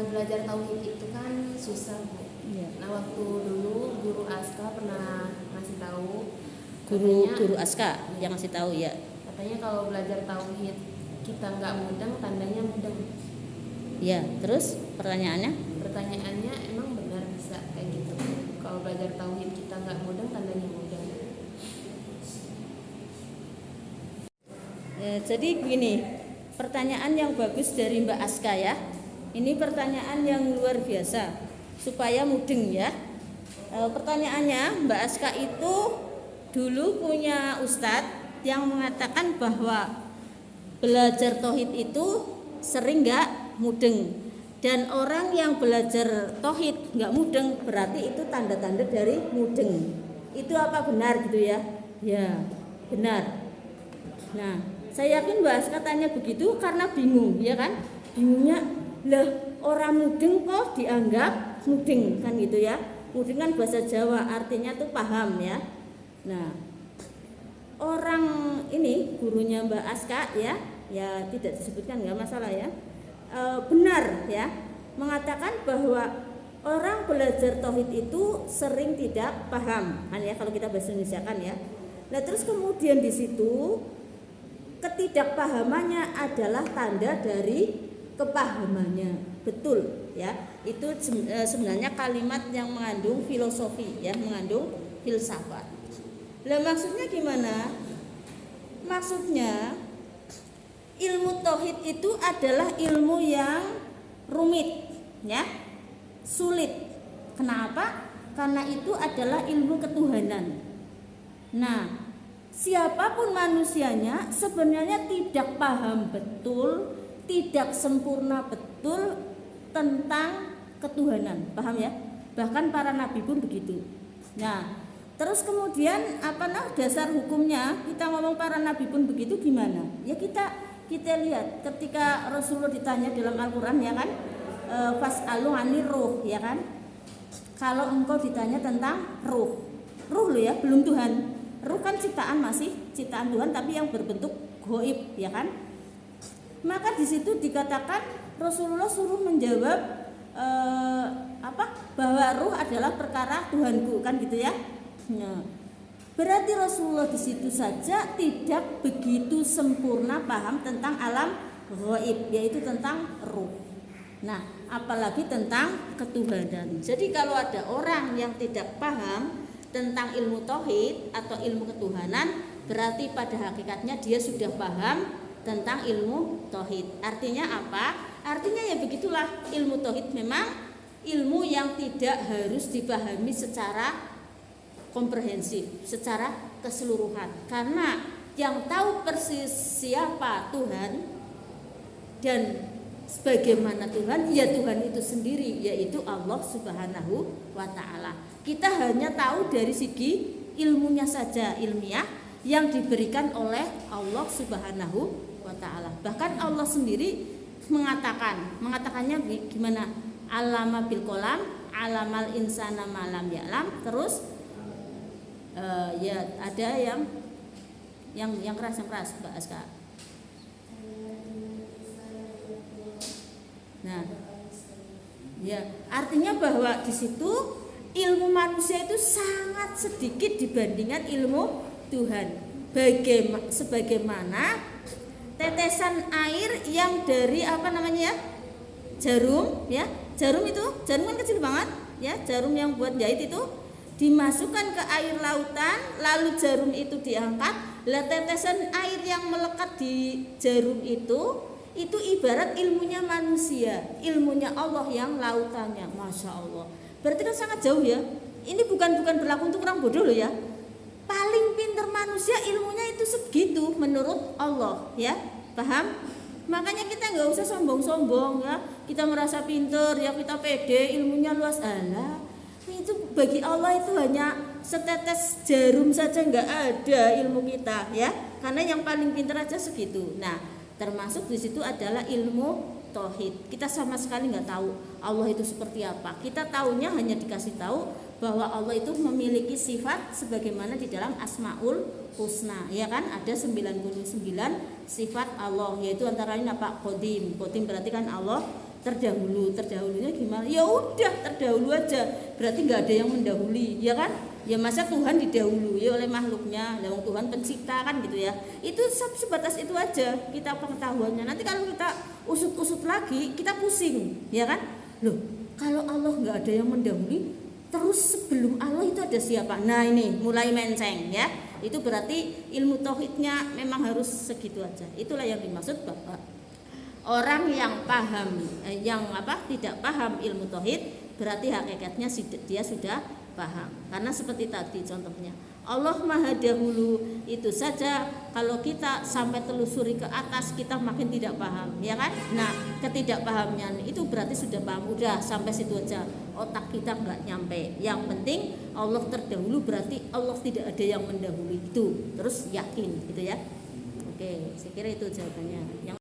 Belajar tauhid itu kan susah, Bu. Ya. Nah, waktu dulu guru Aska pernah ngasih tahu, Guru Aska yang ngasih tahu ya. katanya kalau belajar tauhid kita nggak mudeng, tandanya mudeng. Ya, terus pertanyaannya? Pertanyaannya, emang benar bisa kayak gitu? Kalau belajar tauhid kita nggak mudeng, tandanya mudeng. Ya, jadi begini, pertanyaan yang bagus dari Mbak Aska ya. Ini pertanyaan yang luar biasa supaya mudeng ya. Pertanyaannya, Mbak Aska itu dulu punya ustadz yang mengatakan bahwa belajar tauhid itu sering nggak mudeng, dan orang yang belajar tauhid nggak mudeng berarti itu tanda-tanda dari mudeng. Itu apa benar gitu ya? Ya, benar. Nah, saya yakin Mbak Aska tanya begitu karena bingung, ya kan? Bingungnya, lah orang mudeng kok dianggap mudeng kan gitu ya? Mudeng kan bahasa Jawa, artinya tuh paham ya. Nah, orang ini gurunya Mbak Aska ya tidak disebutkan, nggak masalah ya. Benar ya, mengatakan bahwa orang belajar tauhid itu sering tidak paham kan ya, kalau kita bahasa Indonesia kan ya. Nah, terus kemudian di situ ketidakpahamannya adalah tanda dari kepahamannya. Betul ya, itu sebenarnya kalimat yang mengandung filosofi ya, mengandung filsafat. Lah maksudnya gimana? Maksudnya ilmu tauhid itu adalah ilmu yang rumit ya, sulit. Kenapa? Karena itu adalah ilmu ketuhanan. Nah, siapapun manusianya sebenarnya tidak paham betul, tidak sempurna betul tentang ketuhanan, paham ya? Bahkan para nabi pun begitu. Nah, terus kemudian dasar hukumnya kita ngomong para nabi pun begitu gimana? Ya kita lihat ketika Rasulullah ditanya dalam Al-Qur'an ya kan, fas'alu 'anir ruh ya kan? Kalau engkau ditanya tentang ruh lo ya, belum Tuhan. Ruh kan ciptaan, masih ciptaan Tuhan tapi yang berbentuk gaib ya kan? Maka di situ dikatakan Rasulullah suruh menjawab bahwa ruh adalah perkara Tuhanku kan gitu ya. Nah, berarti Rasulullah di situ saja tidak begitu sempurna paham tentang alam gaib, yaitu tentang ruh. Nah, apalagi tentang ketuhanan. Jadi kalau ada orang yang tidak paham tentang ilmu tauhid atau ilmu ketuhanan, berarti pada hakikatnya dia sudah paham tentang ilmu tauhid. Artinya apa? Artinya ya begitulah, ilmu tauhid memang ilmu yang tidak harus dipahami secara komprehensif, secara keseluruhan. Karena yang tahu persis siapa Tuhan dan sebagaimana Tuhan, ya Tuhan itu sendiri, yaitu Allah Subhanahu wa ta'ala. Kita hanya tahu dari segi ilmunya saja, ilmiah yang diberikan oleh Allah Subhanahu wa ta'ala. Bahkan Allah sendiri mengatakannya gimana? Allama bil qalam, alamal insana malam ya'lam. Terus ya ada yang keras Mbak Aska. Nah, ya artinya bahwa di situ ilmu manusia itu sangat sedikit dibandingkan ilmu Tuhan. Sebagaimana tetesan air yang dari jarum ya, jarum kan kecil banget ya, jarum yang buat jahit itu dimasukkan ke air lautan, lalu jarum itu diangkat. Lah tetesan air yang melekat di jarum itu ibarat ilmunya manusia, ilmunya Allah yang lautannya, masya Allah. Berarti kan sangat jauh ya. Ini bukan berlaku untuk orang bodoh loh ya. Paling pintar manusia ilmunya itu segitu menurut Allah ya, paham? Makanya kita nggak usah sombong-sombong ya. Kita merasa pintar ya, kita pede, ilmunya luas. Alah, itu bagi Allah itu hanya setetes jarum saja, nggak ada ilmu kita ya. Karena yang paling pintar aja segitu. Nah, termasuk di situ adalah ilmu tauhid. Kita sama sekali nggak tahu Allah itu seperti apa. Kita tahunya hanya dikasih tahu bahwa Allah itu memiliki sifat sebagaimana di dalam Asmaul Husna, ya kan? Ada 99 sifat Allah, yaitu antara lain apa? Qadim. Qadim berarti kan Allah terdahulu. Terdahulunya gimana? Ya udah terdahulu aja. Berarti nggak ada yang mendahului, ya kan? Ya masa Tuhan didahului oleh makhluknya? Lah Tuhan pencipta kan gitu ya. Itu sebatas itu aja kita pengetahuannya. Nanti kalau kita usut-usut lagi, kita pusing, ya kan? Loh, kalau Allah nggak ada yang mendahului, terus sebelum Allah itu ada siapa? Nah ini mulai menceng ya. Itu berarti ilmu tauhidnya memang harus segitu aja. Itulah yang dimaksud bahwa orang yang paham, tidak paham ilmu tauhid, berarti hakikatnya dia sudah paham. Karena seperti tadi contohnya, Allah Maha Dahulu itu saja kalau kita sampai telusuri ke atas kita makin tidak paham, ya kan? Nah, ketidakpahamnya itu berarti sudah paham, udah sampai situ aja. Otak kita nggak nyampe. Yang penting Allah terdahulu berarti Allah tidak ada yang mendahului itu. Terus yakin gitu ya. Oke, saya kira itu jawabannya. Yang